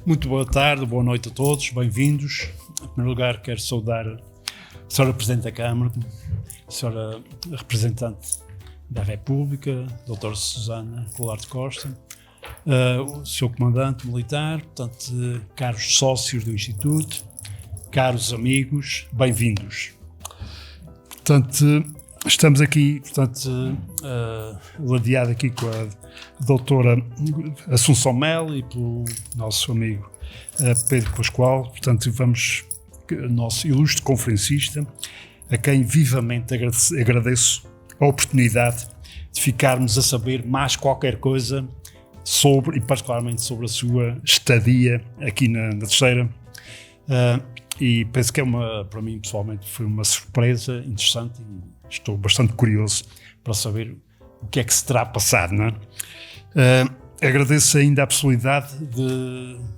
Muito boa tarde, boa noite a todos, bem-vindos. Em primeiro lugar, quero saudar a Sra. Presidente da Câmara, a Sra. Representante da República, a Dra. Susana Colar de Costa, o Sr. Comandante Militar, portanto, caros sócios do Instituto, caros amigos, bem-vindos. Portanto, estamos aqui, ladeado aqui com a doutora Assunção Melo e pelo nosso amigo Pedro Pascoal. Portanto, nosso ilustre conferencista, a quem vivamente agradeço a oportunidade de ficarmos a saber mais qualquer coisa sobre, e particularmente sobre a sua estadia aqui na Terceira. E penso que para mim pessoalmente foi uma surpresa interessante e estou bastante curioso para saber o que é que se terá passado, não é? Agradeço ainda a possibilidade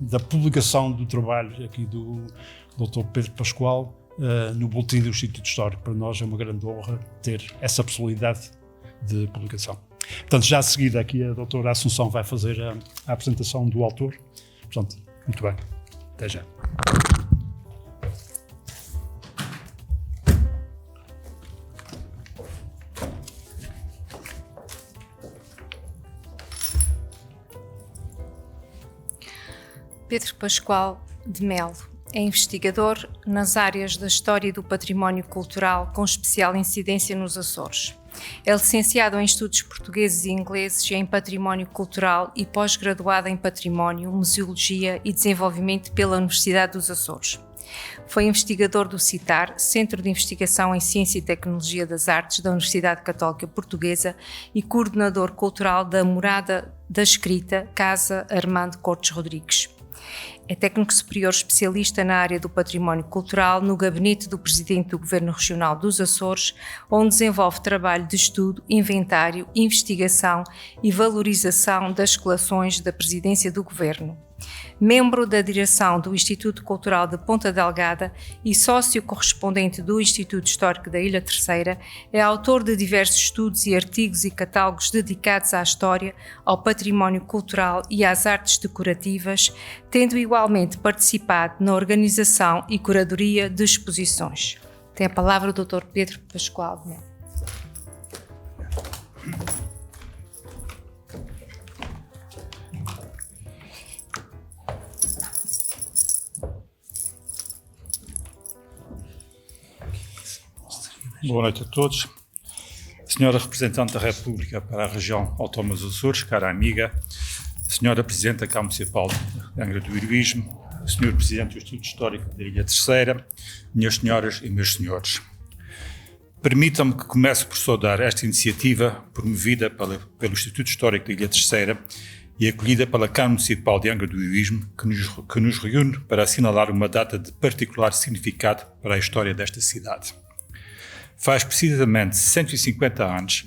da publicação do trabalho aqui do Dr. Pedro Pascoal no Boletim do Instituto Histórico. Para nós é uma grande honra ter essa possibilidade de publicação. Portanto, já a seguir aqui a doutora Assunção vai fazer a apresentação do autor. Portanto, muito bem. Até já. Pedro Pascoal de Melo é investigador nas áreas da História e do Património Cultural, com especial incidência nos Açores. É licenciado em Estudos Portugueses e Ingleses e em Património Cultural e pós-graduado em Património, Museologia e Desenvolvimento pela Universidade dos Açores. Foi investigador do CITAR, Centro de Investigação em Ciência e Tecnologia das Artes da Universidade Católica Portuguesa, e coordenador cultural da Morada da Escrita, Casa Armando Cortes Rodrigues. É técnico superior especialista na área do património cultural no gabinete do Presidente do Governo Regional dos Açores, onde desenvolve trabalho de estudo, inventário, investigação e valorização das coleções da Presidência do Governo. Membro da direção do Instituto Cultural de Ponta Delgada e sócio correspondente do Instituto Histórico da Ilha Terceira, é autor de diversos estudos e artigos e catálogos dedicados à história, ao património cultural e às artes decorativas, tendo igualmente participado na organização e curadoria de exposições. Tem a palavra o Dr. Pedro Pascoal. Boa noite a todos. Senhora Representante da República para a Região Autónoma dos Açores, cara amiga, Senhora Presidente da Câmara Municipal de Angra do Heroísmo, Senhor Presidente do Instituto Histórico da Ilha Terceira, minhas senhoras e meus senhores. Permitam-me que comece por saudar esta iniciativa promovida pelo Instituto Histórico da Ilha Terceira e acolhida pela Câmara Municipal de Angra do Heroísmo, que nos reúne para assinalar uma data de particular significado para a história desta cidade. Faz precisamente 150 anos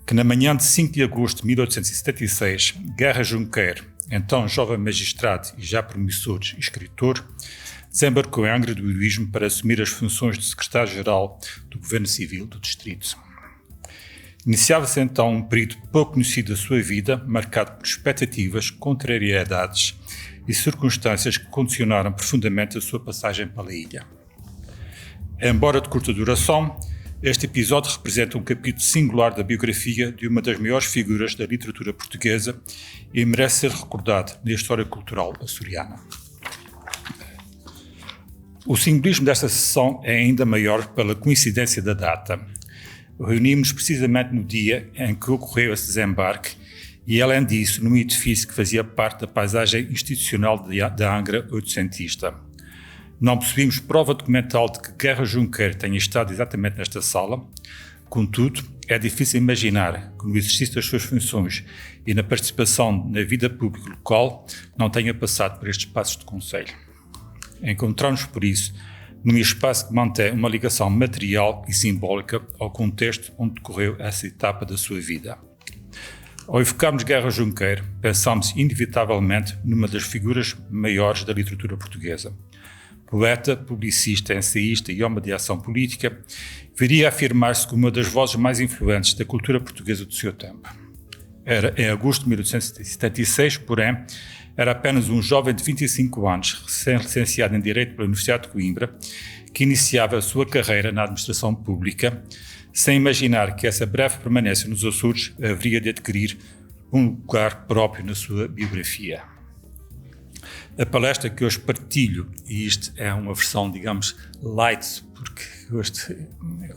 que, na manhã de 5 de agosto de 1876, Guerra Junqueiro, então jovem magistrado e já promissor escritor, desembarcou em Angra do Heroísmo para assumir as funções de secretário-geral do Governo Civil do Distrito. Iniciava-se então um período pouco conhecido da sua vida, marcado por expectativas, contrariedades e circunstâncias que condicionaram profundamente a sua passagem pela ilha. Embora de curta duração, este episódio representa um capítulo singular da biografia de uma das maiores figuras da literatura portuguesa e merece ser recordado na história cultural açoriana. O simbolismo desta sessão é ainda maior pela coincidência da data. Reunimos precisamente no dia em que ocorreu esse desembarque e, além disso, num edifício que fazia parte da paisagem institucional da Angra oitocentista. Não possuímos prova documental de que Guerra Junqueiro tenha estado exatamente nesta sala. Contudo, é difícil imaginar que no exercício das suas funções e na participação na vida pública local não tenha passado por estes espaços de conselho. Encontramos, por isso, num espaço que mantém uma ligação material e simbólica ao contexto onde decorreu essa etapa da sua vida. Ao evocarmos Guerra Junqueiro, pensamos inevitavelmente numa das figuras maiores da literatura portuguesa. Poeta, publicista, ensaísta e homem de ação política, viria a afirmar-se como uma das vozes mais influentes da cultura portuguesa do seu tempo. Em agosto de 1876, porém, era apenas um jovem de 25 anos, recém-licenciado em Direito pela Universidade de Coimbra, que iniciava a sua carreira na administração pública, sem imaginar que essa breve permanência nos Açores haveria de adquirir um lugar próprio na sua biografia. A palestra que hoje partilho, e isto é uma versão, digamos, light, porque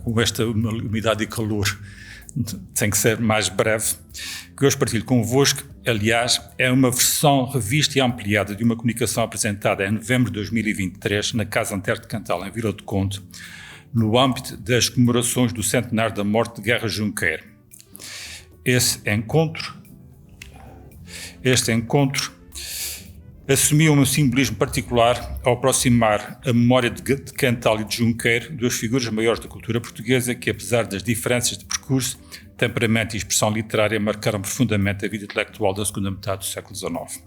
com esta umidade e calor tem que ser mais breve, que hoje partilho convosco, aliás, é uma versão revista e ampliada de uma comunicação apresentada em novembro de 2023 na Casa Antero de Cantal, em Vila do Conde, no âmbito das comemorações do centenário da morte de Guerra Junqueiro. Este encontro assumiu um simbolismo particular ao aproximar a memória de Cantal e de Junqueiro, duas figuras maiores da cultura portuguesa que, apesar das diferenças de percurso, temperamento e expressão literária, marcaram profundamente a vida intelectual da segunda metade do século XIX.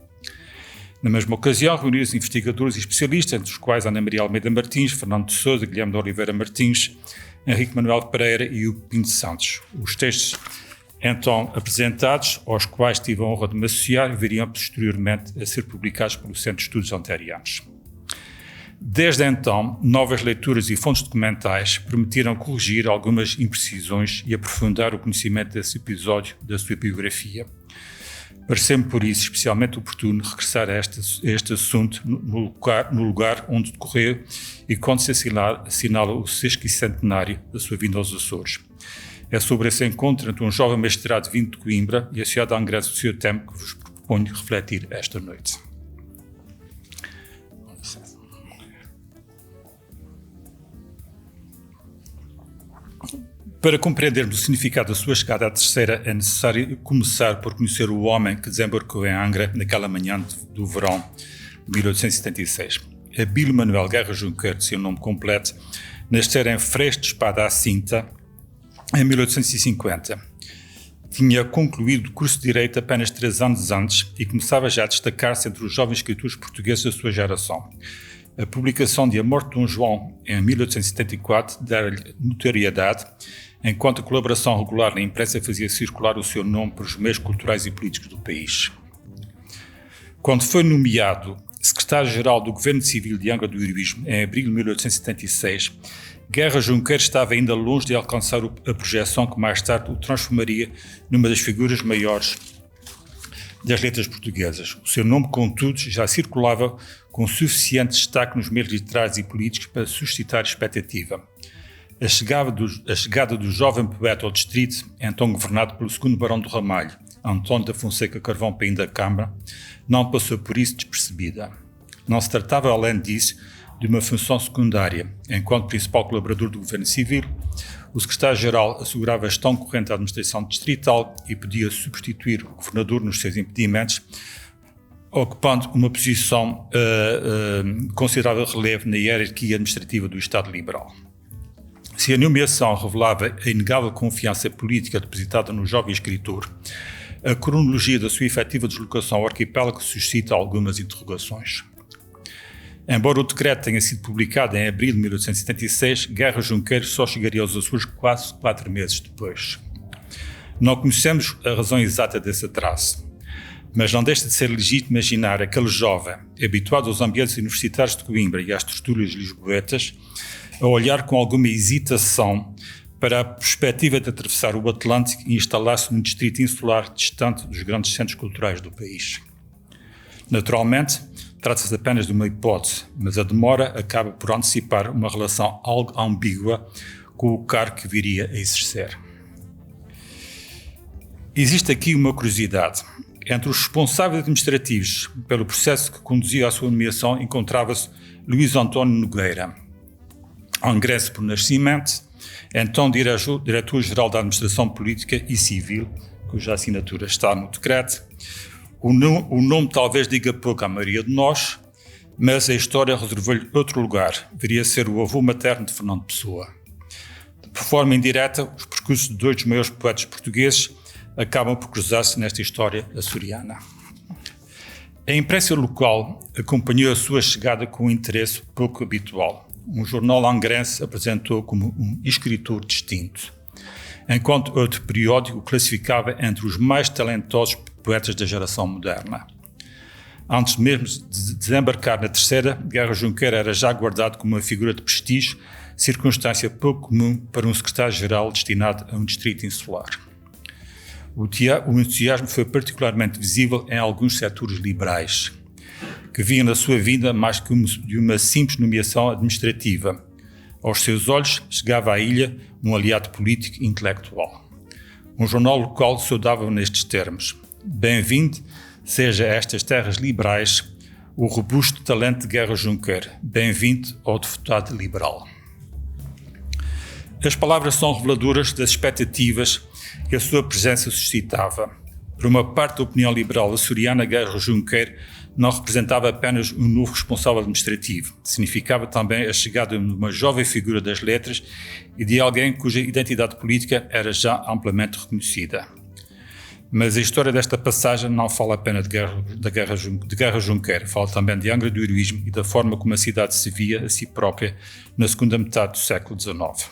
Na mesma ocasião, reuniram-se investigadores e especialistas, entre os quais Ana Maria Almeida Martins, Fernando de Sousa, Guilherme de Oliveira Martins, Henrique Manuel Pereira e Hugo Pinto Santos. Os textos então apresentados, aos quais tive a honra de me associar, viriam posteriormente a ser publicados pelo Centro de Estudos Anterianos. Desde então, novas leituras e fontes documentais permitiram corrigir algumas imprecisões e aprofundar o conhecimento desse episódio da sua biografia. Pareceu-me, por isso, especialmente oportuno regressar a este assunto no lugar onde decorreu e quando se assinala o 60º da sua vinda aos Açores. É sobre esse encontro entre um jovem magistrado vindo de Coimbra e a sociedade angrense do seu tempo que vos proponho refletir esta noite. Para compreendermos o significado da sua chegada à terceira, é necessário começar por conhecer o homem que desembarcou em Angra naquela manhã do verão de 1876. Abílio Manuel Guerra Junqueiro, de seu nome completo, nascera em Freixo de Espada à Cinta, em 1850. Tinha concluído o curso de Direito apenas 3 anos antes e começava já a destacar-se entre os jovens escritores portugueses da sua geração. A publicação de A Morte de Dom João, em 1874, dera-lhe notoriedade, enquanto a colaboração regular na imprensa fazia circular o seu nome pelos meios culturais e políticos do país. Quando foi nomeado secretário-geral do Governo Civil de Angra do Heroísmo, em abril de 1876, Guerra Junqueiro estava ainda longe de alcançar a projeção que mais tarde o transformaria numa das figuras maiores das letras portuguesas. O seu nome, contudo, já circulava com suficiente destaque nos meios literários e políticos para suscitar expectativa. A chegada do jovem poeta ao distrito, então governado pelo segundo barão do Ramalho, António da Fonseca Carvão Paim da Câmara, não passou por isso despercebida. Não se tratava, além disso, de uma função secundária. Enquanto principal colaborador do Governo Civil, o secretário-geral assegurava a gestão corrente da administração distrital e podia substituir o governador nos seus impedimentos, ocupando uma posição de considerável relevo na hierarquia administrativa do Estado Liberal. Se a nomeação revelava a inegável confiança política depositada no jovem escritor, a cronologia da sua efetiva deslocação ao arquipélago suscita algumas interrogações. Embora o decreto tenha sido publicado em abril de 1876, Guerra Junqueiro só chegaria aos Açores quase 4 meses depois. Não conhecemos a razão exata desse atraso, mas não deixa de ser legítimo imaginar aquele jovem, habituado aos ambientes universitários de Coimbra e às tertúlias lisboetas, a olhar com alguma hesitação para a perspectiva de atravessar o Atlântico e instalar-se num distrito insular distante dos grandes centros culturais do país. Naturalmente, trata-se apenas de uma hipótese, mas a demora acaba por antecipar uma relação algo ambígua com o cargo que viria a exercer. Existe aqui uma curiosidade. Entre os responsáveis administrativos pelo processo que conduzia à sua nomeação encontrava-se Luís António Nogueira, angrense por nascimento, então diretor-geral da Administração Política e Civil, cuja assinatura está no decreto. O nome talvez diga pouco à maioria de nós, mas a história reservou-lhe outro lugar. Viria a ser o avô materno de Fernando Pessoa. De forma indireta, os percursos de 2 dos maiores poetas portugueses acabam por cruzar-se nesta história açoriana. A imprensa local acompanhou a sua chegada com um interesse pouco habitual. Um jornal angrense apresentou como um escritor distinto. enquanto outro periódico o classificava entre os mais talentosos poetas da geração moderna. Antes mesmo de desembarcar na Terceira, Guerra Junqueira era já guardado como uma figura de prestígio, circunstância pouco comum para um secretário-geral destinado a um distrito insular. O entusiasmo foi particularmente visível em alguns setores liberais, que viam na sua vinda mais que de uma simples nomeação administrativa. Aos seus olhos, chegava à ilha um aliado político e intelectual. Um jornal local saudava nestes termos: bem-vindo seja a estas terras liberais o robusto talento de Guerra Junqueira. Bem-vindo ao deputado liberal. As palavras são reveladoras das expectativas que a sua presença suscitava. Por uma parte da opinião liberal açoriana, Guerra Junqueira não representava apenas um novo responsável administrativo. Significava também a chegada de uma jovem figura das letras e de alguém cuja identidade política era já amplamente reconhecida. Mas a história desta passagem não fala apenas de Guerra Junqueira, fala também de Angra do Heroísmo e da forma como a cidade se via a si própria na segunda metade do século XIX.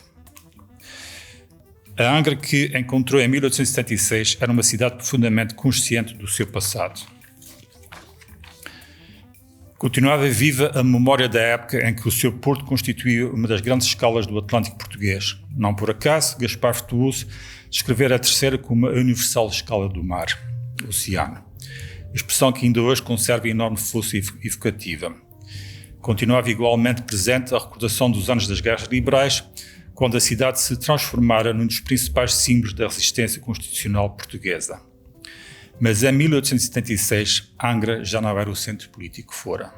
A Angra que encontrou em 1876 era uma cidade profundamente consciente do seu passado. Continuava viva a memória da época em que o seu porto constituía uma das grandes escalas do Atlântico português. Não por acaso, Gaspar Frutuoso descrevera a Terceira como a universal escala do mar, oceano. Expressão que ainda hoje conserva enorme força evocativa. Continuava igualmente presente a recordação dos anos das guerras liberais, quando a cidade se transformara num dos principais símbolos da resistência constitucional portuguesa. Mas em 1876, Angra já não era o centro político que fora.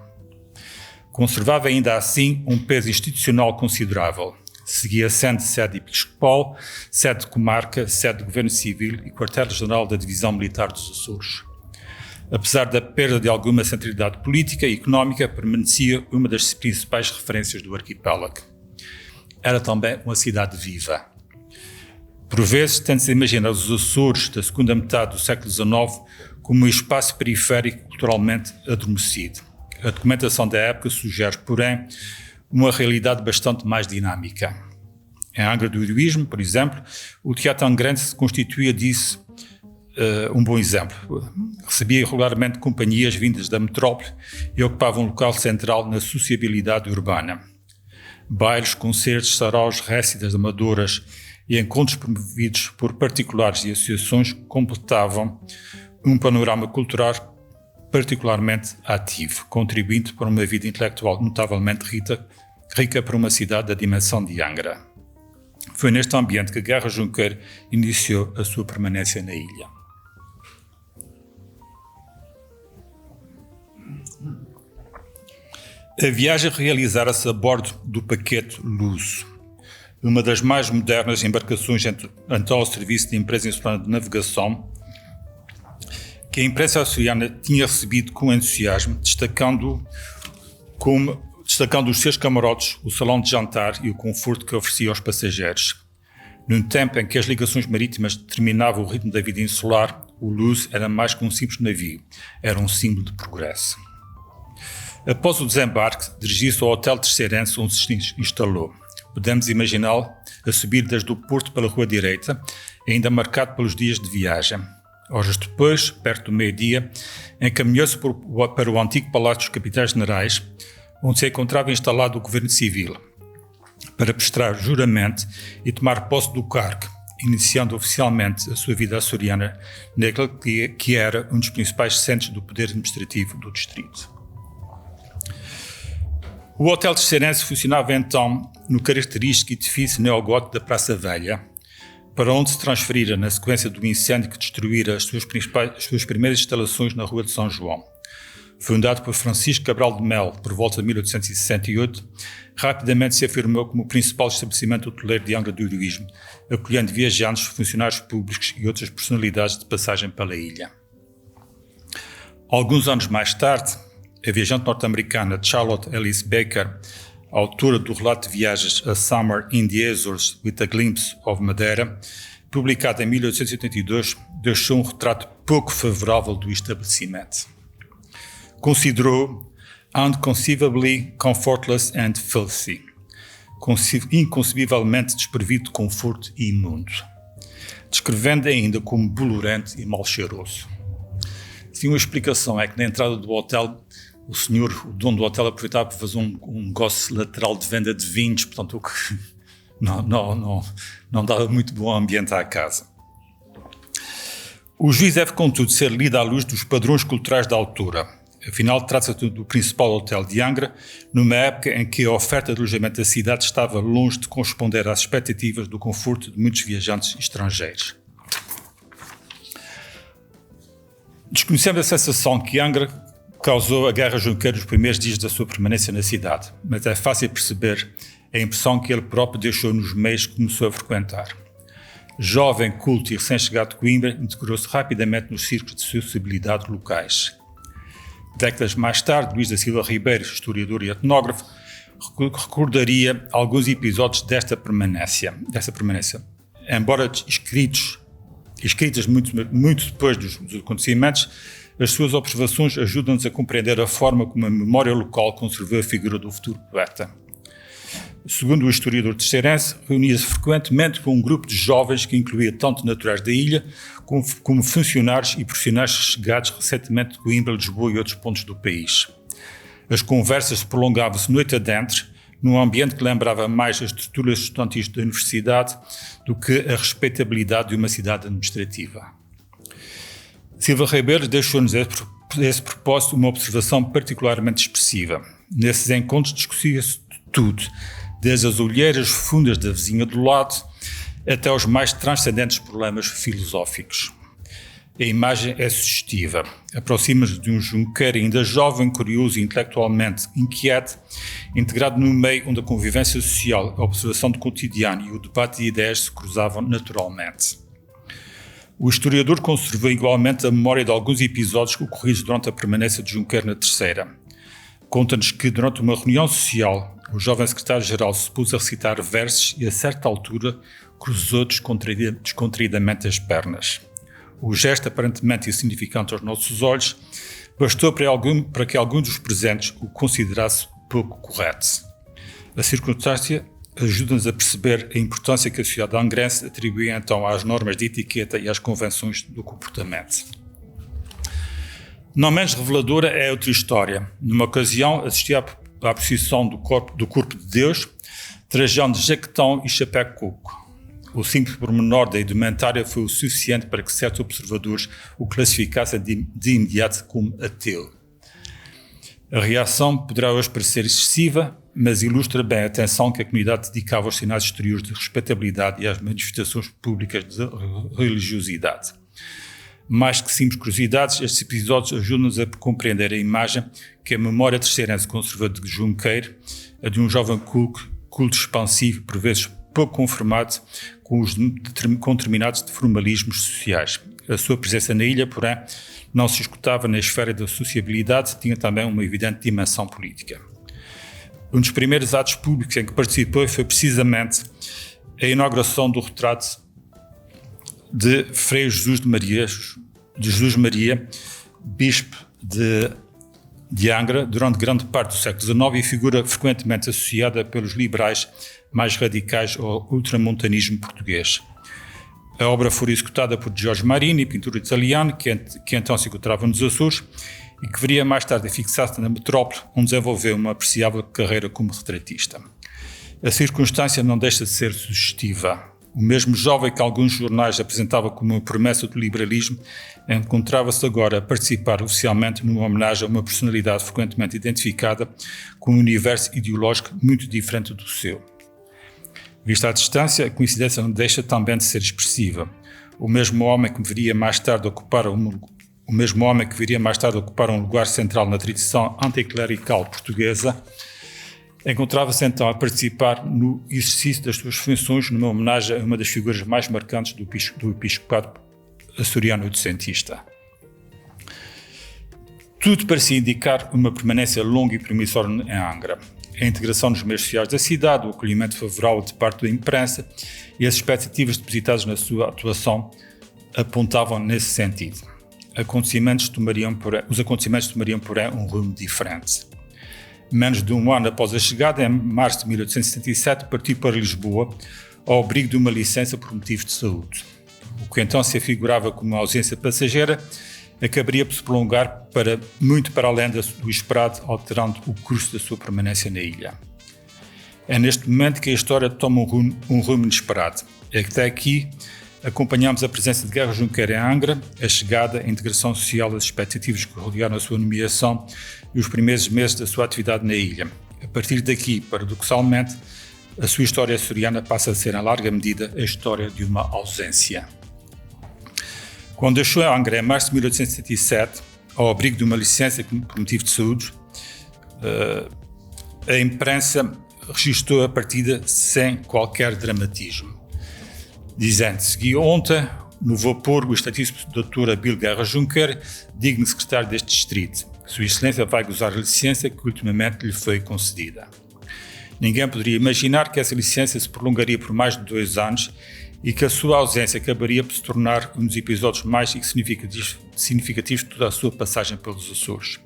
Conservava ainda assim um peso institucional considerável. Seguia sendo sede episcopal, sede de comarca, sede de governo civil e quartel-general da Divisão Militar dos Açores. Apesar da perda de alguma centralidade política e económica, permanecia uma das principais referências do arquipélago. Era também uma cidade viva. Por vezes, tende-se a imaginar os Açores da segunda metade do século XIX como um espaço periférico culturalmente adormecido. A documentação da época sugere, porém, uma realidade bastante mais dinâmica. Em Angra do Heroísmo, por exemplo, o Teatro Angrense constituía disso um bom exemplo. Recebia regularmente companhias vindas da metrópole e ocupava um local central na sociabilidade urbana. Bailes, concertos, saraus, récitas amadoras e encontros promovidos por particulares e associações completavam um panorama cultural particularmente ativo, contribuindo para uma vida intelectual notavelmente rica para uma cidade da dimensão de Angra. Foi neste ambiente que Guerra Junqueira iniciou a sua permanência na ilha. A viagem realizara-se a bordo do paquete Luso, uma das mais modernas embarcações então ao serviço da empresa insular de navegação, que a imprensa açoriana tinha recebido com entusiasmo, destacando os seus camarotes, o salão de jantar e o conforto que oferecia aos passageiros. Num tempo em que as ligações marítimas determinavam o ritmo da vida insular, o Luso era mais que um simples navio, era um símbolo de progresso. Após o desembarque, dirigiu-se ao Hotel Terceirense, onde se instalou. Podemos imaginá-lo a subir desde o porto pela rua direita, ainda marcado pelos dias de viagem. Horas depois, perto do meio-dia, encaminhou-se para o antigo Palácio dos Capitães-Generais, onde se encontrava instalado o governo civil, para prestar juramento e tomar posse do cargo, iniciando oficialmente a sua vida açoriana naquele que era um dos principais centros do poder administrativo do distrito. O Hotel Terceirense funcionava então no característico edifício neogótico da Praça Velha, para onde se transferira na sequência do incêndio que destruíra as suas primeiras instalações na Rua de São João. Fundado por Francisco Cabral de Melo por volta de 1868, rapidamente se afirmou como o principal estabelecimento hoteleiro de Angra do Heroísmo, acolhendo viajantes, funcionários públicos e outras personalidades de passagem pela ilha. Alguns anos mais tarde, a viajante norte-americana Charlotte Alice Baker, autora do relato de viagens A Summer in the Azores with a Glimpse of Madeira, publicado em 1882, deixou um retrato pouco favorável do estabelecimento. Considerou unconceivably comfortless and filthy, inconcebivelmente desprovido de conforto e imundo. descrevendo ainda como bolorento e mal cheiroso. Sim, uma explicação é que na entrada do hotel, o dono do hotel aproveitava para fazer um negócio lateral de venda de vinhos, portanto, o que não dava muito bom ambiente à casa. O juízo deve, contudo, ser lido à luz dos padrões culturais da altura. Afinal, trata-se do principal hotel de Angra, numa época em que a oferta de alojamento da cidade estava longe de corresponder às expectativas do conforto de muitos viajantes estrangeiros. Desconhecemos a sensação que Angra causou a Guerra Junqueira nos primeiros dias da sua permanência na cidade, mas é fácil perceber a impressão que ele próprio deixou nos meios que começou a frequentar. Jovem, culto e recém-chegado de Coimbra, integrou-se rapidamente nos círculos de sociabilidade locais. Décadas mais tarde, Luís da Silva Ribeiro, historiador e etnógrafo, recordaria alguns episódios dessa permanência. Embora escritas muito depois dos acontecimentos, as suas observações ajudam-nos a compreender a forma como a memória local conservou a figura do futuro poeta. Segundo o historiador terceirense, reunia-se frequentemente com um grupo de jovens que incluía tanto naturais da ilha como funcionários e profissionais chegados recentemente de Coimbra, Lisboa e outros pontos do país. As conversas prolongavam-se noite adentro, num ambiente que lembrava mais as estruturas estudantis da universidade do que a respeitabilidade de uma cidade administrativa. Silva Ribeiro deixou-nos a esse propósito uma observação particularmente expressiva. Nesses encontros discutia-se tudo, desde as olheiras fundas da vizinha do lado até aos mais transcendentes problemas filosóficos. A imagem é sugestiva. Aproxima-se de um Junqueira ainda jovem, curioso e intelectualmente inquieto, integrado no meio onde a convivência social, a observação do cotidiano e o debate de ideias se cruzavam naturalmente. O historiador conservou igualmente a memória de alguns episódios ocorridos durante a permanência de Junqueira na Terceira. Conta-nos que, durante uma reunião social, o jovem secretário-geral se pôs a recitar versos e, a certa altura, cruzou descontraídamente as pernas. O gesto, aparentemente insignificante aos nossos olhos, bastou para que algum dos presentes o considerasse pouco correto. A circunstância ajuda-nos a perceber a importância que a sociedade angrense atribuía então às normas de etiqueta e às convenções do comportamento. Não menos reveladora é outra história. Numa ocasião, assisti à procissão do corpo de Deus, trajando jaquetão e chapéu coco. O simples pormenor da indumentária foi o suficiente para que certos observadores o classificassem de imediato como ateu. A reação poderá hoje parecer excessiva, mas ilustra bem a atenção que a comunidade dedicava aos sinais exteriores de respeitabilidade e às manifestações públicas de religiosidade. Mais que simples curiosidades, estes episódios ajudam-nos a compreender a imagem que a memória terceirense conserva de Junqueiro, a de um jovem culto expansivo, por vezes pouco conformado com determinados formalismos sociais. A sua presença na ilha, porém, não se escutava na esfera da sociabilidade, tinha também uma evidente dimensão política. Um dos primeiros atos públicos em que participou foi precisamente a inauguração do retrato de Frei Jesus Maria, bispo de Angra, durante grande parte do século XIX, e figura frequentemente associada pelos liberais mais radicais ao ultramontanismo português. A obra foi executada por Giorgio Marini, pintor italiano, que então se encontrava nos Açores e que viria mais tarde a fixar-se na metrópole, onde desenvolveu uma apreciável carreira como retratista. A circunstância não deixa de ser sugestiva. O mesmo jovem que alguns jornais apresentavam como uma promessa do liberalismo encontrava-se agora a participar oficialmente numa homenagem a uma personalidade frequentemente identificada com um universo ideológico muito diferente do seu. Vista à distância, a coincidência não deixa também de ser expressiva. O mesmo homem que viria mais tarde ocupar um lugar central na tradição anticlerical portuguesa encontrava-se então a participar no exercício das suas funções numa homenagem a uma das figuras mais marcantes do episcopado açoriano-docentista. Tudo parecia indicar uma permanência longa e promissória em Angra. A integração nos meios sociais da cidade, o acolhimento favorável de parte da imprensa e as expectativas depositadas na sua atuação apontavam nesse sentido. Os acontecimentos tomariam, porém, um rumo diferente. Menos de um ano após a chegada, em março de 1877, partiu para Lisboa, ao abrigo de uma licença por motivos de saúde. o que então se afigurava como uma ausência passageira, acabaria por se prolongar muito para além do esperado, alterando o curso da sua permanência na ilha. É neste momento que a história toma um rumo inesperado. É que até aqui acompanhamos a presença de Guerra Junqueira em Angra, a chegada, a integração social, as expectativas que rodearam a sua nomeação e os primeiros meses da sua atividade na ilha. A partir daqui, paradoxalmente, a sua história açoriana passa a ser, em larga medida, a história de uma ausência. Quando deixou Angra em março de 1877, ao abrigo de uma licença por motivo de saúde, a imprensa registrou a partida sem qualquer dramatismo, dizendo: seguiu ontem, no vapor, o estatístico Dr. Abílio Guerra Junqueira, digno secretário deste distrito. Sua Excelência vai gozar a licença que ultimamente lhe foi concedida. Ninguém poderia imaginar que essa licença se prolongaria por mais de 2 anos e que a sua ausência acabaria por se tornar um dos episódios mais significativos de toda a sua passagem pelos Açores.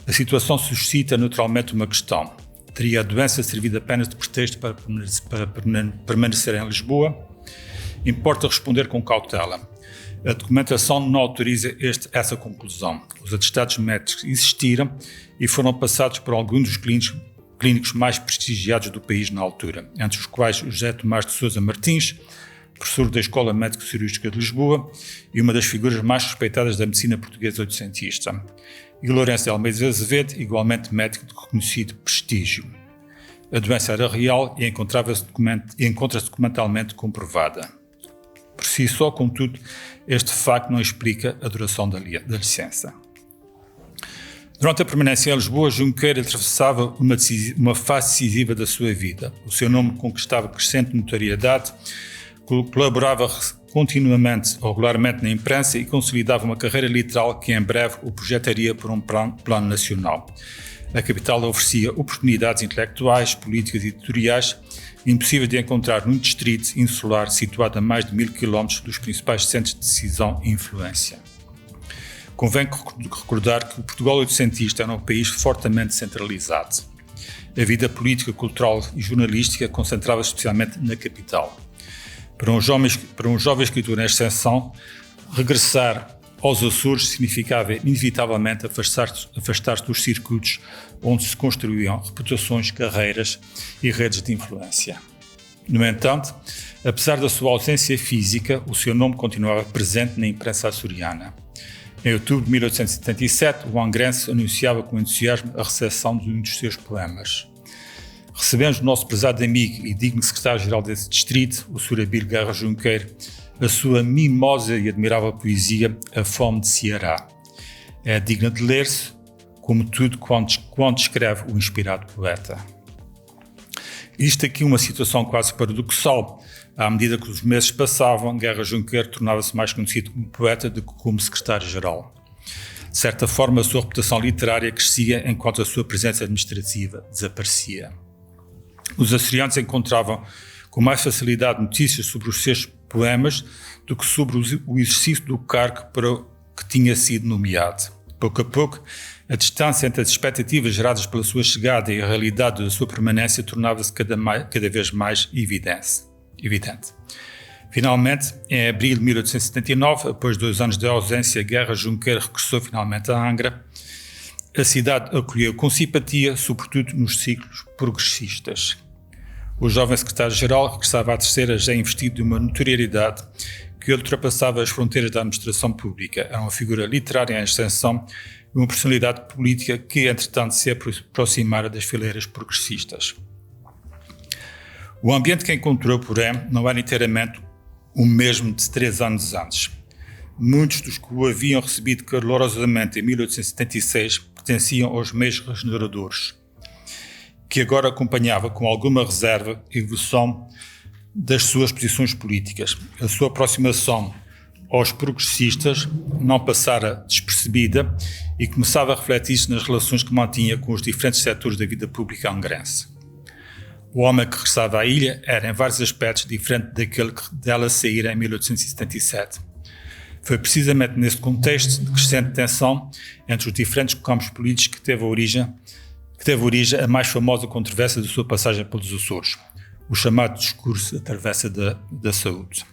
A situação suscita naturalmente uma questão. Teria a doença servido apenas de pretexto para permanecer em Lisboa? Importa responder com cautela. A documentação não autoriza essa conclusão. Os atestados médicos existiram e foram passados por alguns dos clínicos mais prestigiados do país na altura, entre os quais José Tomás de Sousa Martins, professor da Escola Médico-Cirúrgica de Lisboa e uma das figuras mais respeitadas da medicina portuguesa oitocentista, e Lourenço de Almeida Azevedo, igualmente médico de reconhecido prestígio. A doença era real e encontra-se documentalmente comprovada. Por si só, contudo, este facto não explica a duração da licença. Durante a permanência em Lisboa, Junqueira atravessava uma fase decisiva da sua vida. O seu nome conquistava crescente notoriedade, colaborava continuamente ou regularmente na imprensa e consolidava uma carreira literal que em breve o projetaria por um plano nacional. A capital oferecia oportunidades intelectuais, políticas e editoriais impossíveis de encontrar num distrito insular situado a mais de 1000 km dos principais centros de decisão e influência. Convém recordar que o Portugal oitocentista era um país fortemente centralizado. A vida política, cultural e jornalística concentrava-se especialmente na capital. Para um jovem escritor em ascensão, regressar aos Açores significava inevitavelmente afastar-se dos circuitos onde se construíam reputações, carreiras e redes de influência. No entanto, apesar da sua ausência física, o seu nome continuava presente na imprensa açoriana. Em outubro de 1877, o angrense anunciava com entusiasmo a recepção de um dos seus poemas. Recebemos o nosso prezado amigo e digno secretário-geral desse distrito, o Sr. Abílio Guerra Junqueira, a sua mimosa e admirável poesia, A Fome de Ceará. É digna de ler-se, como tudo quanto escreve o inspirado poeta. Existe aqui uma situação quase paradoxal. À medida que os meses passavam, Guerra Junqueira tornava-se mais conhecido como poeta do que como secretário-geral. De certa forma, a sua reputação literária crescia enquanto a sua presença administrativa desaparecia. Os açorianos encontravam com mais facilidade notícias sobre os seus poemas do que sobre o exercício do cargo para o que tinha sido nomeado. Pouco a pouco, a distância entre as expectativas geradas pela sua chegada e a realidade da sua permanência tornava-se cada vez mais evidente. Finalmente, em abril de 1879, após 2 anos de ausência, Guerra Junqueira regressou finalmente a Angra. A cidade acolheu com simpatia, sobretudo nos ciclos progressistas. O jovem secretário-geral regressava à terceira já investido de uma notoriedade que ultrapassava as fronteiras da administração pública. Era uma figura literária em ascensão e uma personalidade política que, entretanto, se aproximara das fileiras progressistas. O ambiente que encontrou, porém, não era inteiramente o mesmo de 3 anos antes. Muitos dos que o haviam recebido calorosamente em 1876 pertenciam aos meios regeneradores, que agora acompanhava com alguma reserva a evolução das suas posições políticas. A sua aproximação aos progressistas não passara despercebida e começava a refletir-se nas relações que mantinha com os diferentes setores da vida pública angrense. O homem que regressava à ilha era, em vários aspectos, diferente daquele que dela saíra em 1877. Foi precisamente nesse contexto de crescente tensão entre os diferentes campos políticos que teve origem a mais famosa controvérsia da sua passagem pelos Açores, o chamado discurso da travessa da saúde.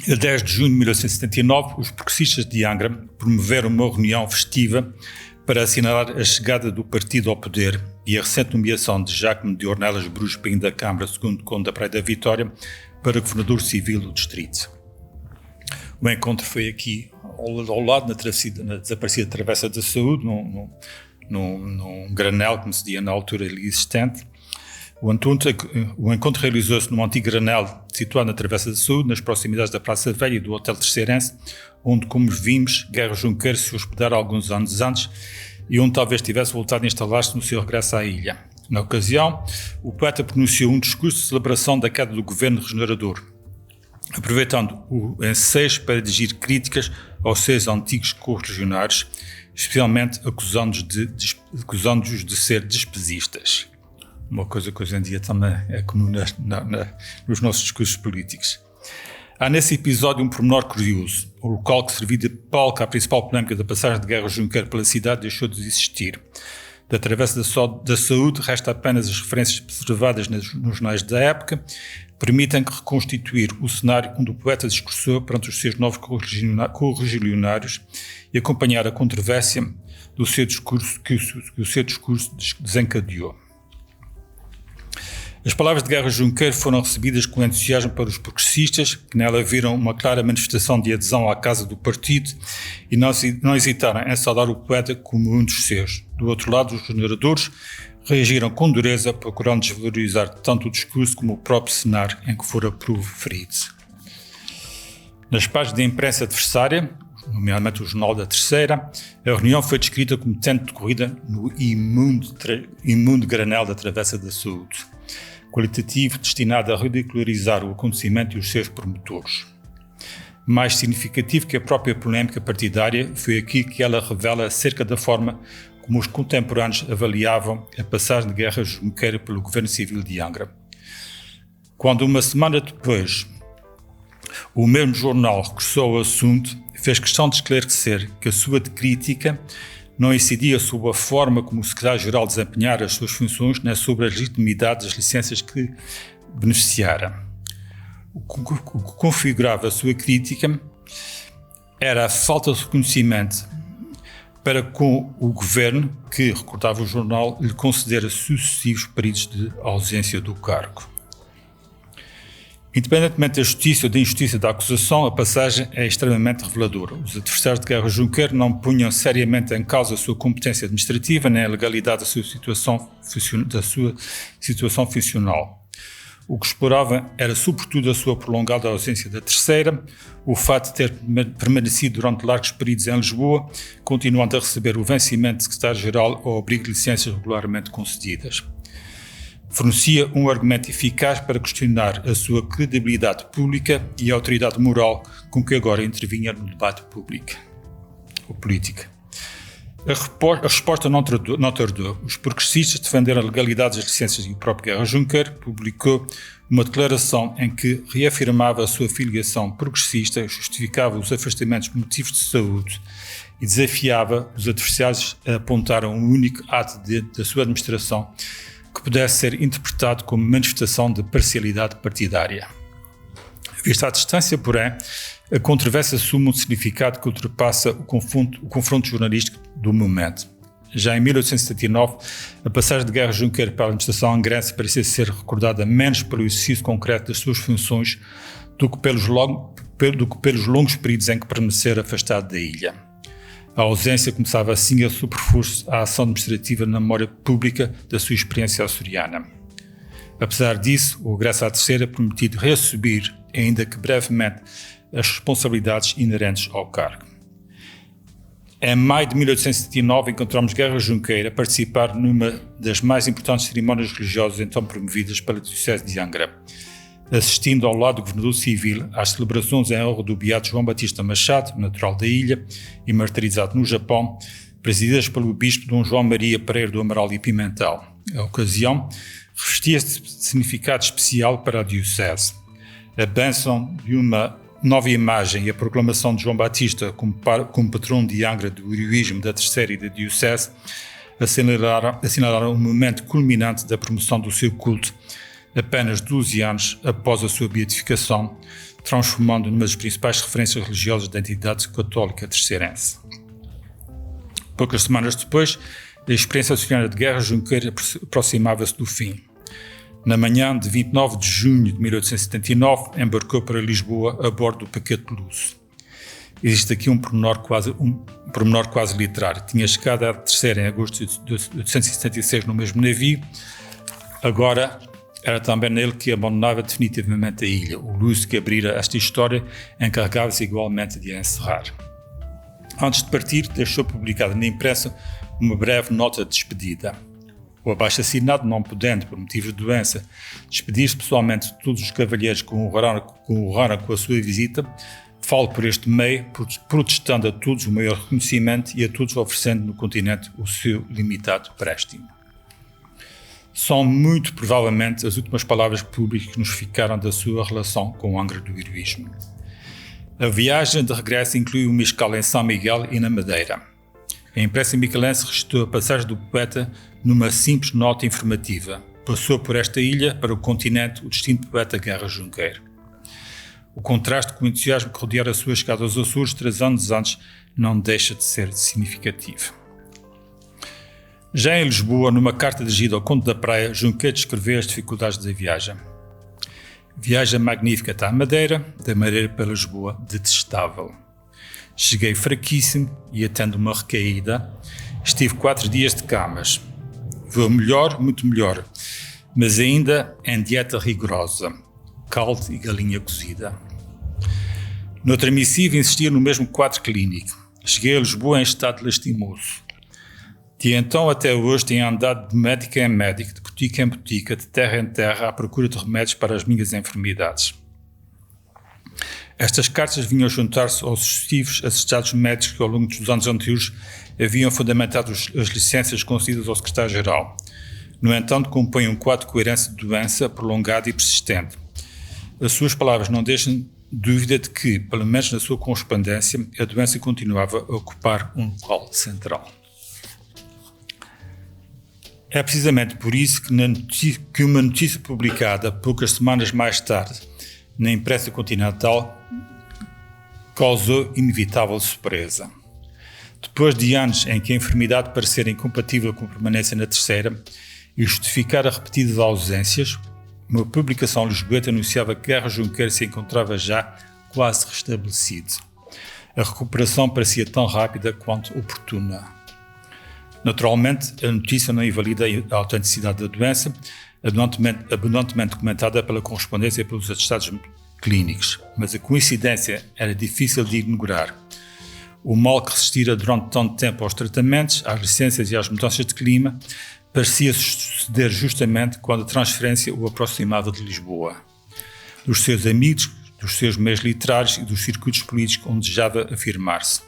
A 10 de junho de 1879, os progressistas de Angra promoveram uma reunião festiva para assinalar a chegada do partido ao poder e a recente nomeação de Jacques de Ornelas Bruspin da Câmara, segundo Conde da Praia da Vitória, para governador civil do distrito. O encontro foi aqui ao lado, na desaparecida Travessa da Saúde, num granel, como se dizia na altura ali existente. O encontro realizou-se num antigo granel situado na Travessa da Saúde, nas proximidades da Praça Velha e do Hotel Terceirense, onde, como vimos, Guerra Junqueiro se hospedara alguns anos antes e onde talvez tivesse voltado a instalar-se no seu regresso à ilha. Na ocasião, o poeta pronunciou um discurso de celebração da queda do governo regenerador, aproveitando o ensejo para dirigir críticas aos seus antigos correligionários, especialmente acusando-os de ser despesistas. Uma coisa que hoje em dia também é comum nos nossos discursos políticos. Há nesse episódio um pormenor curioso. O local que servia de palco à principal polémica da passagem de Guerra Junqueiro pela cidade deixou de existir. Da Travessa da Saúde resta apenas as referências preservadas nos jornais da época, permitem reconstituir o cenário onde o poeta discursou perante os seus novos correligionários e acompanhar a controvérsia do seu discurso que o seu discurso desencadeou. As palavras de Guerra Junqueiro foram recebidas com entusiasmo para os progressistas, que nela viram uma clara manifestação de adesão à casa do partido e não hesitaram em saudar o poeta como um dos seus. Do outro lado, os generadores reagiram com dureza, procurando desvalorizar tanto o discurso como o próprio cenário em que fora proferido. Nas páginas da imprensa adversária, nomeadamente o Jornal da Terceira, a reunião foi descrita como tendo decorrida no imundo granel da Travessa da Saúde, qualitativo destinado a ridicularizar o acontecimento e os seus promotores. Mais significativo que a própria polémica partidária foi aquilo que ela revela acerca da forma como os contemporâneos avaliavam a passagem de Guerra Junqueiro pelo governo civil de Angra. Quando, uma semana depois, o mesmo jornal regressou ao assunto, fez questão de esclarecer que a sua crítica não incidia sobre a forma como o secretário-geral desempenhara as suas funções, nem sobre a legitimidade das licenças que beneficiara. O que configurava a sua crítica era a falta de reconhecimento para com o governo que, recordava o jornal, lhe concedera sucessivos períodos de ausência do cargo. Independentemente da justiça ou da injustiça da acusação, a passagem é extremamente reveladora. Os adversários de Guerra Junqueiro não punham seriamente em causa a sua competência administrativa nem a legalidade da sua situação funcional. O que exploravam era, sobretudo, a sua prolongada ausência da Terceira, o fato de ter permanecido durante largos períodos em Lisboa, continuando a receber o vencimento de secretário-geral ao abrigo de licenças regularmente concedidas. Fornecia um argumento eficaz para questionar a sua credibilidade pública e a autoridade moral com que agora intervinha no debate público ou político. A resposta não tardou. Os progressistas defenderam a legalidade das licenças e o próprio Guerra Junqueiro publicou uma declaração em que reafirmava a sua filiação progressista, justificava os afastamentos por motivos de saúde e desafiava os adversários a apontar um único ato da sua administração que pudesse ser interpretado como manifestação de parcialidade partidária. Vista à distância, porém, a controvérsia assume um significado que ultrapassa o confronto jornalístico do momento. Já em 1879, a passagem de Guerra Junqueiro pela administração angrense parecia ser recordada menos pelo exercício concreto das suas funções do que pelos longos períodos em que permanecera afastado da ilha. A ausência começava assim a sobrepor-se à ação administrativa na memória pública da sua experiência açoriana. Apesar disso, o regresso à Terceira permitiu reassumir, ainda que brevemente, as responsabilidades inerentes ao cargo. Em maio de 1879, encontramos Guerra Junqueiro a participar numa das mais importantes cerimónias religiosas então promovidas pela Diocese de Angra, assistindo ao lado do governador civil às celebrações em honra do beato João Batista Machado, natural da ilha e martirizado no Japão, presididas pelo bispo Dom João Maria Pereira do Amaral e Pimentel. A ocasião revestia-se de significado especial para a Diocese. A bênção de uma nova imagem e a proclamação de João Batista como patrono de Angra do heroísmo da Terceira e da Diocese assinalaram um momento culminante da promoção do seu culto, apenas 12 anos após a sua beatificação, transformando-o numa das principais referências religiosas da identidade católica terceirense. Poucas semanas depois, a experiência açoriana de Guerra Junqueira aproximava-se do fim. Na manhã de 29 de junho de 1879, embarcou para Lisboa a bordo do Paquete de Luz. Existe aqui um pormenor quase literário. Tinha chegado à Terceira em agosto de 1876 no mesmo navio, agora era também nele que abandonava definitivamente a ilha. O Luz que abrira esta história encarregava-se igualmente de a encerrar. Antes de partir, deixou publicada na imprensa uma breve nota de despedida. O abaixo-assinado, não podendo, por motivos de doença, despedir-se pessoalmente de todos os cavalheiros que o honraram com a sua visita, falo por este meio, protestando a todos o maior reconhecimento e a todos oferecendo no continente o seu limitado préstimo. São muito provavelmente as últimas palavras públicas que nos ficaram da sua relação com o Angra do Heroísmo. A viagem de regresso inclui uma escala em São Miguel e na Madeira. A imprensa micalense registrou a passagem do poeta numa simples nota informativa. Passou por esta ilha para o continente o distinto poeta Guerra Junqueira. O contraste com o entusiasmo que rodeara a sua chegada aos Açores 3 anos antes não deixa de ser significativo. Já em Lisboa, numa carta dirigida ao Conde da Praia, Junqueira descreveu as dificuldades da viagem. Viagem magnífica até à Madeira, da Madeira para Lisboa, detestável. Cheguei fraquíssimo e, tendo uma recaída, estive 4 dias de camas. Vou melhor, muito melhor, mas ainda em dieta rigorosa, caldo e galinha cozida. Noutra missiva insistia no mesmo quadro clínico. Cheguei a Lisboa em estado lastimoso. De então até hoje tenho andado de médico em médico, de botica em botica, de terra em terra, à procura de remédios para as minhas enfermidades. Estas cartas vinham juntar-se aos sucessivos atestados médicos que ao longo dos anos anteriores haviam fundamentado as licenças concedidas ao secretário-geral. No entanto, compõem um quadro de coerência de doença prolongada e persistente. As suas palavras não deixam dúvida de que, pelo menos na sua correspondência, a doença continuava a ocupar um local central. É precisamente por isso que uma notícia publicada poucas semanas mais tarde na imprensa continental causou inevitável surpresa. Depois de anos em que a enfermidade parecia incompatível com a permanência na Terceira e justificar a repetidas ausências, uma publicação lisboeta anunciava que Guerra Junqueira se encontrava já quase restabelecido. A recuperação parecia tão rápida quanto oportuna. Naturalmente, a notícia não invalida a autenticidade da doença, abundantemente documentada pela correspondência e pelos atestados clínicos, mas a coincidência era difícil de ignorar. O mal que resistira durante tanto tempo aos tratamentos, às licenças e às mudanças de clima, parecia suceder justamente quando a transferência o aproximava de Lisboa, dos seus amigos, dos seus meios literários e dos circuitos políticos onde desejava afirmar-se.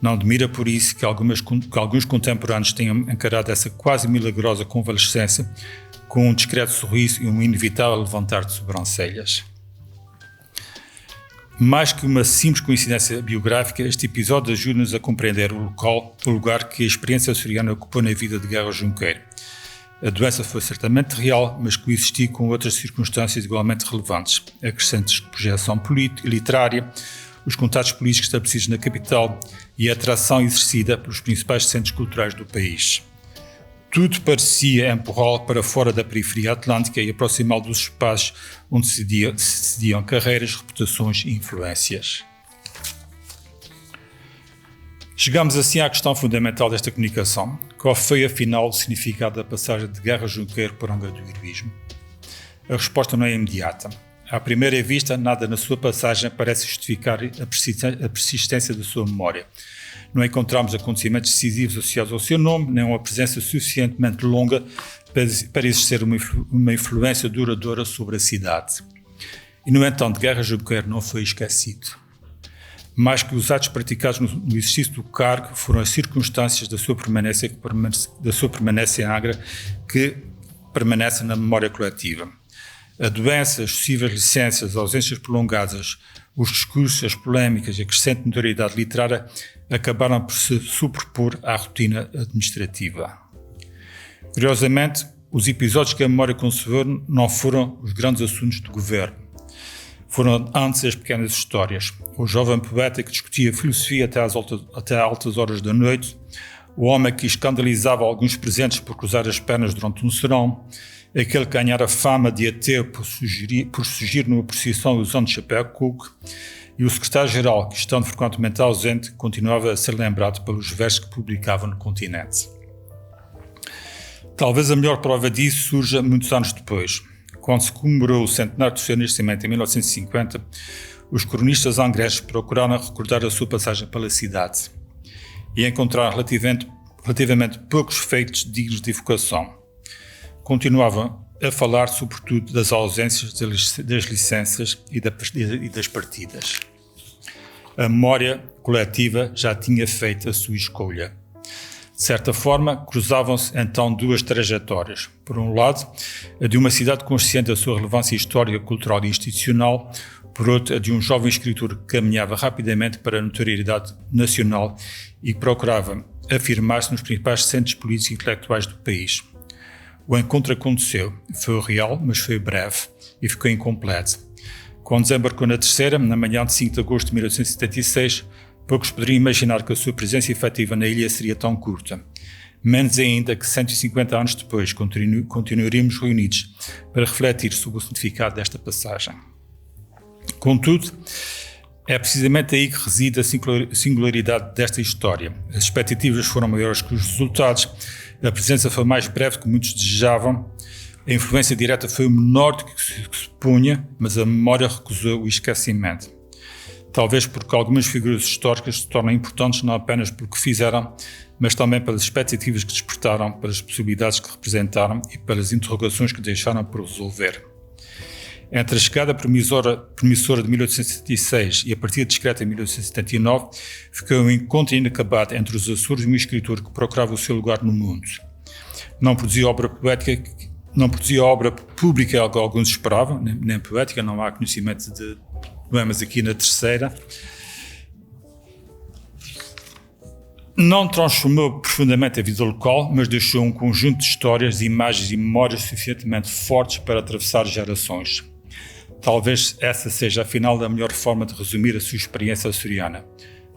Não admira por isso que alguns contemporâneos tenham encarado essa quase milagrosa convalescença com um discreto sorriso e um inevitável levantar de sobrancelhas. Mais que uma simples coincidência biográfica, este episódio ajuda-nos a compreender o lugar que a experiência açoriana ocupou na vida de Guerra Junqueira. A doença foi certamente real, mas coexistiu com outras circunstâncias igualmente relevantes, a crescente projeção política e literária, os contatos políticos estabelecidos na capital e a atração exercida pelos principais centros culturais do país. Tudo parecia empurrá-lo para fora da periferia atlântica e aproximá-lo dos espaços onde se decidiam carreiras, reputações e influências. Chegamos assim à questão fundamental desta comunicação. Qual foi, afinal, o significado da passagem de Guerra Junqueira por Angra do Heroísmo? A resposta não é imediata. À primeira vista, nada na sua passagem parece justificar a persistência da sua memória. Não encontramos acontecimentos decisivos associados ao seu nome, nem uma presença suficientemente longa para exercer uma influência duradoura sobre a cidade. E, no entanto, Guerra Junqueira não foi esquecido. Mais que os atos praticados no exercício do cargo, foram as circunstâncias da sua permanência em Angra que permanecem na memória coletiva. A doença, as sucessivas licenças, as ausências prolongadas, os discursos, as polémicas e a crescente notoriedade literária acabaram por se superpor à rotina administrativa. Curiosamente, os episódios que a memória concebeu não foram os grandes assuntos do governo. Foram antes as pequenas histórias. O jovem poeta que discutia filosofia até altas horas da noite, o homem que escandalizava alguns presentes por cruzar as pernas durante um serão, aquele que ganhara fama de ateu por surgir numa procissão usando chapéu coco, e o secretário-geral, que estando frequentemente ausente, continuava a ser lembrado pelos versos que publicava no Continente. Talvez a melhor prova disso surja muitos anos depois. Quando se comemorou o centenário do seu nascimento em 1950, os cronistas angleses procuraram recordar a sua passagem pela cidade e encontraram relativamente poucos feitos dignos de evocação. Continuavam a falar sobretudo das ausências, das licenças e das partidas. A memória coletiva já tinha feito a sua escolha. De certa forma, cruzavam-se então duas trajetórias. Por um lado, a de uma cidade consciente da sua relevância histórica, cultural e institucional. Por outro, a de um jovem escritor que caminhava rapidamente para a notoriedade nacional e que procurava afirmar-se nos principais centros políticos e intelectuais do país. O encontro aconteceu, foi real, mas foi breve e ficou incompleto. Quando desembarcou na Terceira, na manhã de 5 de agosto de 1876, poucos poderiam imaginar que a sua presença efetiva na ilha seria tão curta. Menos ainda que 150 anos depois continuaríamos reunidos para refletir sobre o significado desta passagem. Contudo, é precisamente aí que reside a singularidade desta história. As expectativas foram maiores que os resultados, a presença foi mais breve do que muitos desejavam, a influência direta foi menor do que se supunha, mas a memória recusou o esquecimento. Talvez porque algumas figuras históricas se tornam importantes não apenas pelo que fizeram, mas também pelas expectativas que despertaram, pelas possibilidades que representaram e pelas interrogações que deixaram por resolver. Entre a chegada promissora de 1876 e a partida discreta em 1879, ficou um encontro inacabado entre os Açores e um escritor que procurava o seu lugar no mundo. Não produzia obra poética, não produzia obra pública que alguns esperavam, nem poética, não há conhecimento de poemas aqui na Terceira. Não transformou profundamente a vida local, mas deixou um conjunto de histórias, imagens e memórias suficientemente fortes para atravessar gerações. Talvez essa seja, afinal, a melhor forma de resumir a sua experiência açoriana.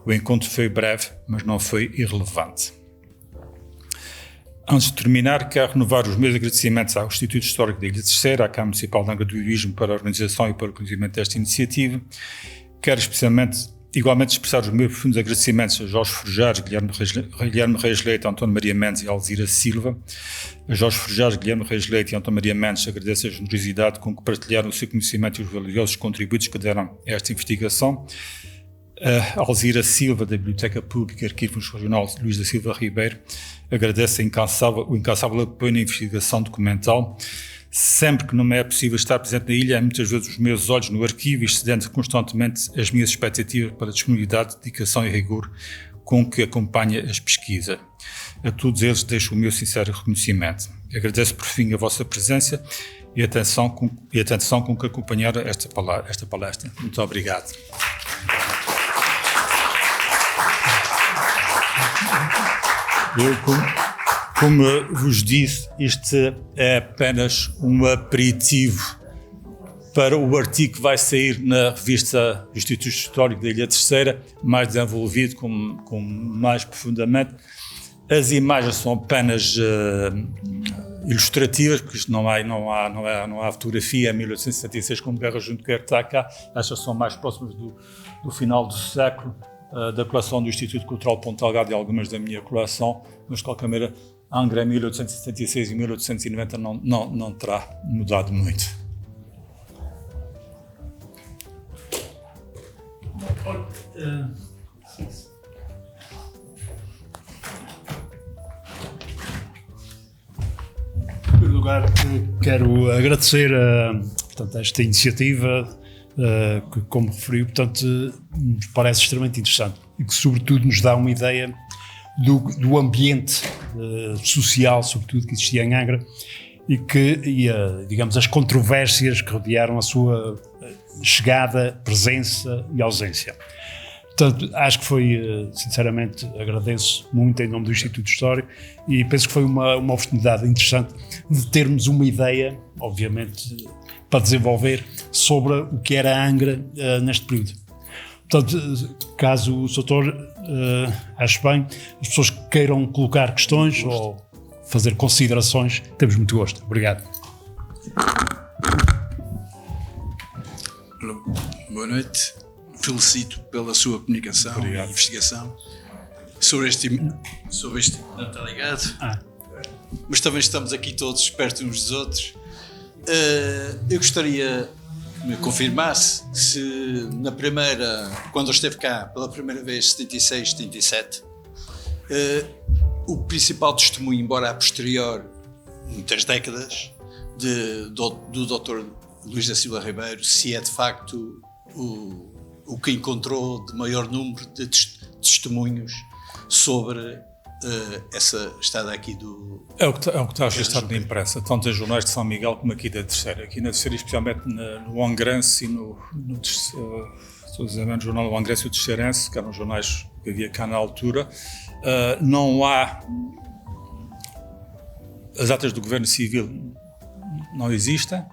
O encontro foi breve, mas não foi irrelevante. Antes de terminar, quero renovar os meus agradecimentos ao Instituto Histórico da Ilha Terceira, à Câmara Municipal de Angra do Heroísmo pela organização e pelo conhecimento desta iniciativa. Quero igualmente expressar os meus profundos agradecimentos a Jorge Forjares, Guilherme Reis Leite, António Maria Mendes e Alzira Silva. A Jorge Forjares, Guilherme Reis Leite e António Maria Mendes agradeço a generosidade com que partilharam o seu conhecimento e os valiosos contributos que deram a esta investigação. A Alzira Silva, da Biblioteca Pública e Arquivos Regional Luís da Silva Ribeiro, agradece o incansável apoio na investigação documental. Sempre que não me é possível estar presente na ilha, muitas vezes os meus olhos no arquivo, excedendo constantemente as minhas expectativas para disponibilidade, dedicação e rigor com que acompanha as pesquisas. A todos eles deixo o meu sincero reconhecimento. Agradeço por fim a vossa presença e a atenção com que acompanharam esta palestra. Muito obrigado. Como vos disse, este é apenas um aperitivo para o artigo que vai sair na revista do Instituto Histórico da Ilha Terceira, mais desenvolvido, com mais profundamente. As imagens são apenas ilustrativas, porque isto não há fotografia em 1876 como Guerra Junto Quer está cá. Estas são mais próximas do final do século, da coleção do Instituto Cultural Ponte Delgado e algumas da minha coleção, mas de qualquer maneira Angra em 1876 e 1890 não terá mudado muito. Em primeiro lugar, quero agradecer portanto, esta iniciativa que, como referiu, portanto, nos parece extremamente interessante e que, sobretudo, nos dá uma ideia do ambiente social, sobretudo, que existia em Angra digamos, as controvérsias que rodearam a sua chegada, presença e ausência. Portanto, acho que foi, sinceramente, agradeço muito em nome do Instituto de História e penso que foi uma oportunidade interessante de termos uma ideia, obviamente, para desenvolver sobre o que era a Angra neste período. Portanto, caso o Soutor ache bem, as pessoas que queiram colocar questões ou fazer considerações, temos muito gosto. Obrigado. Boa noite. Felicito pela sua comunicação e investigação sobre este. Não está ligado? Mas também estamos aqui todos perto uns dos outros. Eu gostaria que me confirmasse se na primeira, quando eu esteve cá pela primeira vez, 76, 77, o principal testemunho, embora a posterior, muitas décadas, do Dr. Luís da Silva Ribeiro, se é de facto o que encontrou de maior número de testemunhos sobre essa estada aqui do... É o que está registrado na imprensa, tanto em jornais de São Miguel como aqui da Terceira. Aqui na Terceira, especialmente no Angrense e no jornal do Angrense e o Terceirense, que eram jornais que havia cá na altura. Não há... As atas do Governo Civil não existem.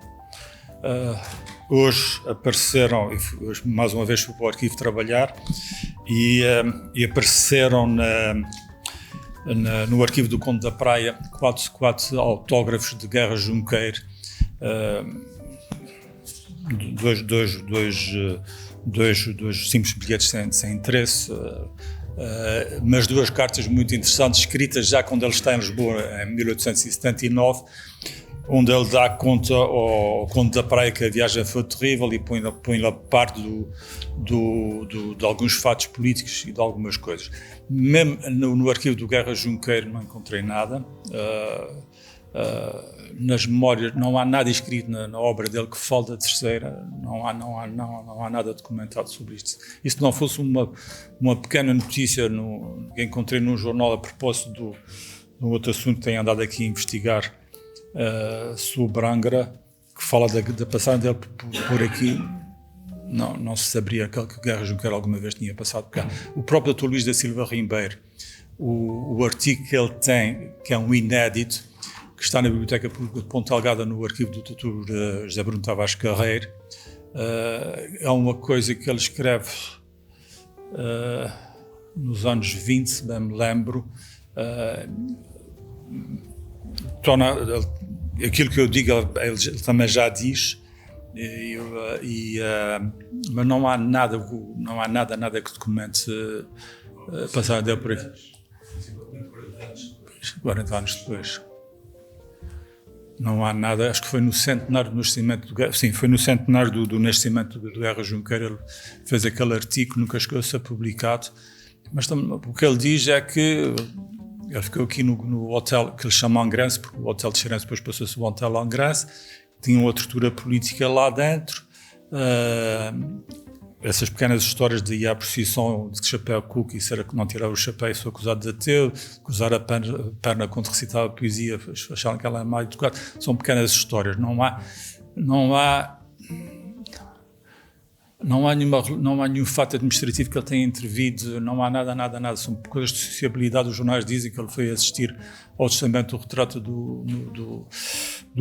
Hoje apareceram, hoje mais uma vez fui para o arquivo trabalhar e apareceram no arquivo do Conde da Praia quatro autógrafos de Guerra Junqueiro, dois simples bilhetes sem interesse, mas duas cartas muito interessantes escritas já quando ele está em Lisboa em 1879, onde ele dá conta ao Conde da Praia que a viagem foi terrível e põe lá parte de alguns fatos políticos e de algumas coisas. Mesmo no arquivo do Guerra Junqueiro não encontrei nada. Nas memórias não há nada escrito na obra dele que fale da Terceira, não há nada documentado sobre isto. E se não fosse uma pequena notícia que encontrei num jornal a propósito de um outro assunto que tenho andado aqui a investigar, sobre Angra, que fala da passagem dele por aqui, não se saberia que Guerra Junqueiro alguma vez tinha passado por cá. O próprio Dr. Luís da Silva Ribeiro, o artigo que ele tem, que é um inédito, que está na Biblioteca Pública de Ponta Delgada, no arquivo do Dr. José Bruno Tavares Carreiro, é uma coisa que ele escreve nos anos 20, se bem me lembro. Aquilo que eu digo ele também já diz, mas não há nada que documente passar dele por aqui. 40 anos depois. Não há nada, acho que foi no centenário do nascimento do Guerra, sim, foi no centenário do nascimento do Guerra Junqueiro, ele fez aquele artigo, nunca chegou a ser publicado, mas o que ele diz é que ele ficou aqui no hotel que ele chama Angrense, porque o hotel de Terceirense depois passou-se o hotel Angrense, tinha uma estrutura política lá dentro. Essas pequenas histórias de ir à procissão de chapéu cuco e ser que não tirar o chapéu e sou acusado de ateu, acusar a perna quando recitava a poesia, acharam que ela é mal educada, são pequenas histórias, não há nenhum fato administrativo que ele tenha intervido, não há nada, são coisas de sociabilidade. Os jornais dizem que ele foi assistir ao testamento do retrato do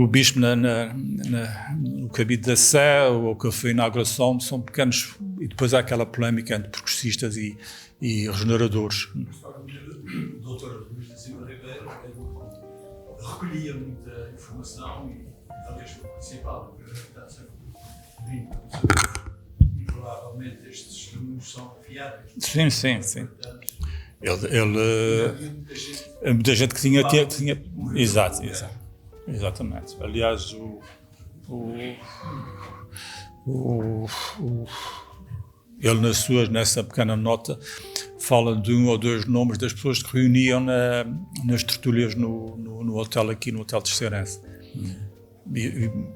bispo no cabide da Sé, ou que ele foi à inauguração, são pequenos, e depois há aquela polémica entre progressistas e regeneradores. O doutor Luís da Silva Ribeiro recolhia muita informação e talvez o principal, que está sempre vindo. Provavelmente estes testemunhos são fiáveis. Sim. Muita gente que tinha exatamente. Aliás, ele nessa pequena nota fala de um ou dois nomes das pessoas que reuniam nas tertúlias no hotel aqui, no Hotel Terceirense.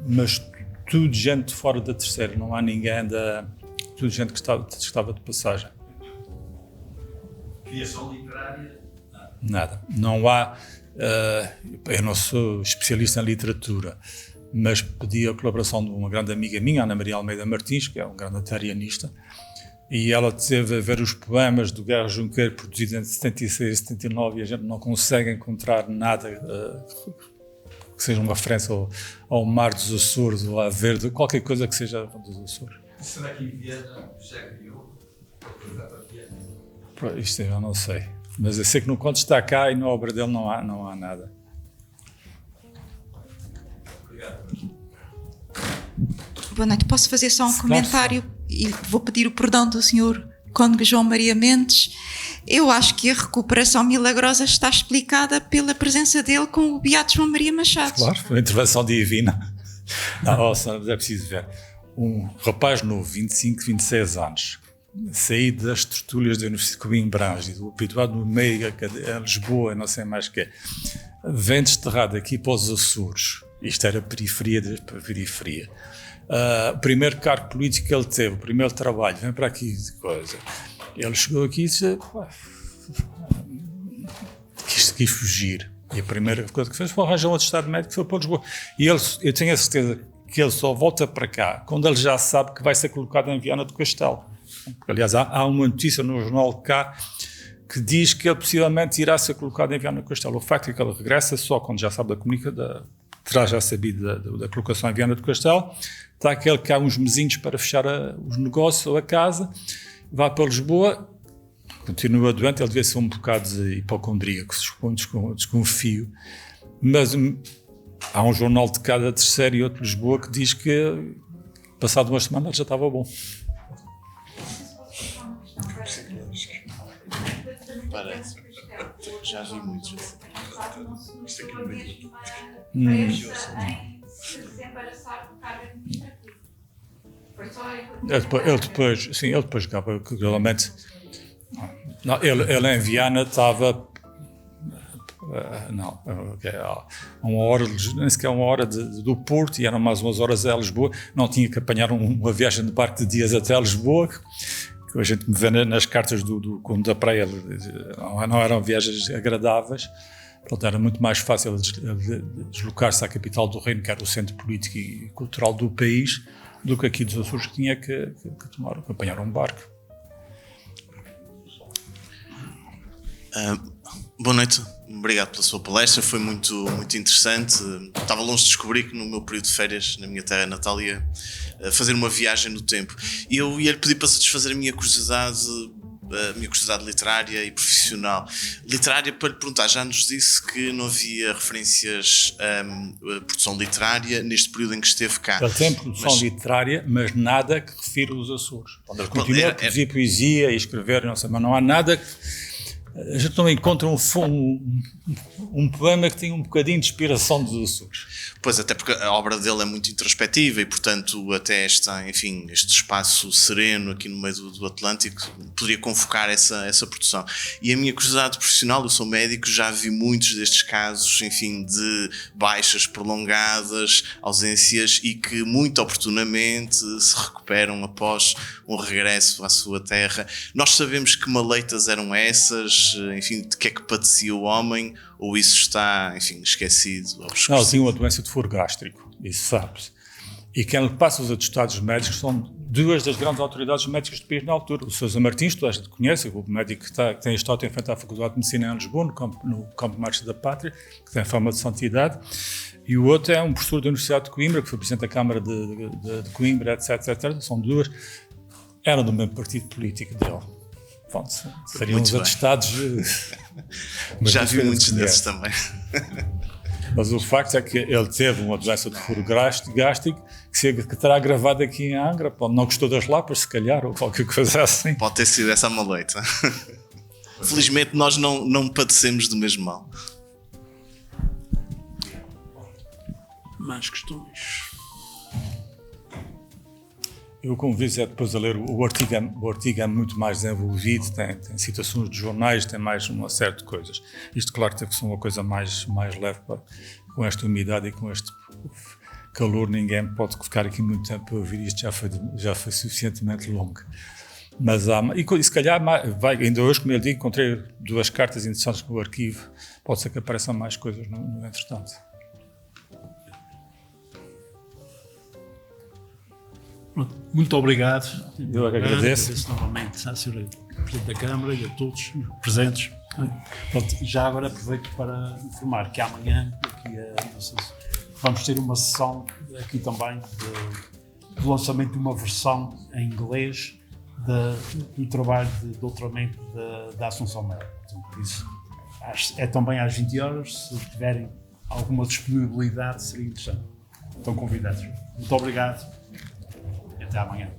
Mas tudo gente fora da Terceira, não há ninguém tudo gente que estava de passagem. Criação literária? Nada. Não há. Eu não sou especialista em literatura, mas pedi a colaboração de uma grande amiga minha, Ana Maria Almeida Martins, que é um grande atarianista, e ela teve a ver os poemas do Guerra Junqueiro produzidos em 76 e 79 e a gente não consegue encontrar nada que seja uma referência ao Mar dos Açores ou à Verde, qualquer coisa que seja dos Açores. Será que em Viena já criou? Isto eu não sei, mas eu sei que no conto está cá e na obra dele não há nada. Boa noite. Posso fazer só um comentário? E vou pedir o perdão do Sr. Cônego João Maria Mendes. Eu acho que a recuperação milagrosa está explicada pela presença dele com o Beato João Maria Machado. Claro, foi uma intervenção divina. Não, é preciso ver. Um rapaz novo, 25, 26 anos, saído das tertúlias da Universidade de Coimbra, habituado no meio, a Lisboa, não sei mais o quê, vem desterrado aqui para os Açores. Isto era periferia para periferia. O primeiro cargo político que ele teve, o primeiro trabalho, vem para aqui de coisa. Ele chegou aqui e disse: quis fugir. E a primeira coisa que fez foi arranjar um atestado médico que foi para Lisboa. E eu tenho a certeza que ele só volta para cá quando ele já sabe que vai ser colocado em Viana do Castelo. Aliás, há uma notícia no jornal cá que diz que ele possivelmente irá ser colocado em Viana do Castelo. O facto é que ele regressa só quando já sabe terá já sabido da colocação em Viana do Castelo. Está aquele que há uns mesinhos para fechar os negócios ou a casa, vai para Lisboa, continua doente, ele devia ser um bocado de hipocondríaco, desconfio, mas há um jornal de cada terceiro e outro de Lisboa que diz que passado umas semanas já estava bom. Parece. Já vi muitos. Isto aqui Ele depois acaba, realmente. Não, ele em Viana estava. A uma hora, nem sequer uma hora do Porto, e eram mais umas horas a Lisboa. Não tinha que apanhar uma viagem de barco de dias até Lisboa, que a gente me vê nas cartas do Conde da Praia, não eram viagens agradáveis. Portanto, era muito mais fácil deslocar-se à capital do reino, que era o centro político e cultural do país, do que aqui dos Açores, que tinha que apanhar um barco. Boa noite, obrigado pela sua palestra, foi muito, muito interessante. Estava longe de descobrir que no meu período de férias, na minha terra natal, ia fazer uma viagem no tempo. E eu ia lhe pedir para satisfazer a minha curiosidade literária e profissional. Literária, para lhe perguntar, já nos disse que não havia referências à produção literária neste período em que esteve cá. Ele tem produção literária, mas nada que refira os Açores. Ele continua a produzir poesia e escrever, não sei, mas não há nada que... A gente não encontra um poema que tenha um bocadinho de inspiração dos Açores. Pois, até porque a obra dele é muito introspectiva e, portanto, até este espaço sereno aqui no meio do Atlântico poderia convocar essa produção. E a minha curiosidade profissional, eu sou médico, já vi muitos destes casos, enfim, de baixas prolongadas, ausências e que muito oportunamente se recuperam após um regresso à sua terra. Nós sabemos que maleitas eram essas, enfim, de que é que padecia o homem, ou isso está, enfim, esquecido? Não, tinha uma doença de furo gástrico, isso sabe-se. E quem lhe passa os atestados médicos são duas das grandes autoridades médicas do país na altura. O Sousa Martins, toda a gente conhece, o médico que tem estado em frente à Faculdade de Medicina em Lisboa, no Campo de Marte da Pátria, que tem fama de santidade. E o outro é um professor da Universidade de Coimbra, que foi presidente da Câmara de Coimbra, etc. São duas. Eram do mesmo partido político dele. Bom, seriam uns atestados. Já vi muitos desses também. Mas o facto é que ele teve uma doença de furo gástrico que terá gravado aqui em Angra. Não gostou das lapas, se calhar, ou qualquer coisa assim. Pode ter sido essa maleita. Felizmente nós não padecemos do mesmo mal. Mais questões? Eu convido depois a ler o artigo é muito mais desenvolvido, tem citações de jornais, tem mais uma série de coisas. Isto, claro, tem que ser uma coisa mais leve, com esta umidade e com este calor, ninguém pode ficar aqui muito tempo a ouvir isto, já foi suficientemente longo. Mas se calhar, ainda hoje, como eu digo, encontrei duas cartas interessantes no arquivo, pode ser que apareçam mais coisas no entretanto. Pronto, muito obrigado. Eu agradeço. Agradeço novamente à senhora Presidente da Câmara e a todos presentes. Pronto, já agora aproveito para informar que amanhã vamos ter uma sessão aqui também de lançamento de uma versão em inglês do trabalho de doutoramento da Assunção Melo. Por isso, é também às 20 horas, se tiverem alguma disponibilidade seria interessante. Estão convidados. Muito obrigado e até amanhã.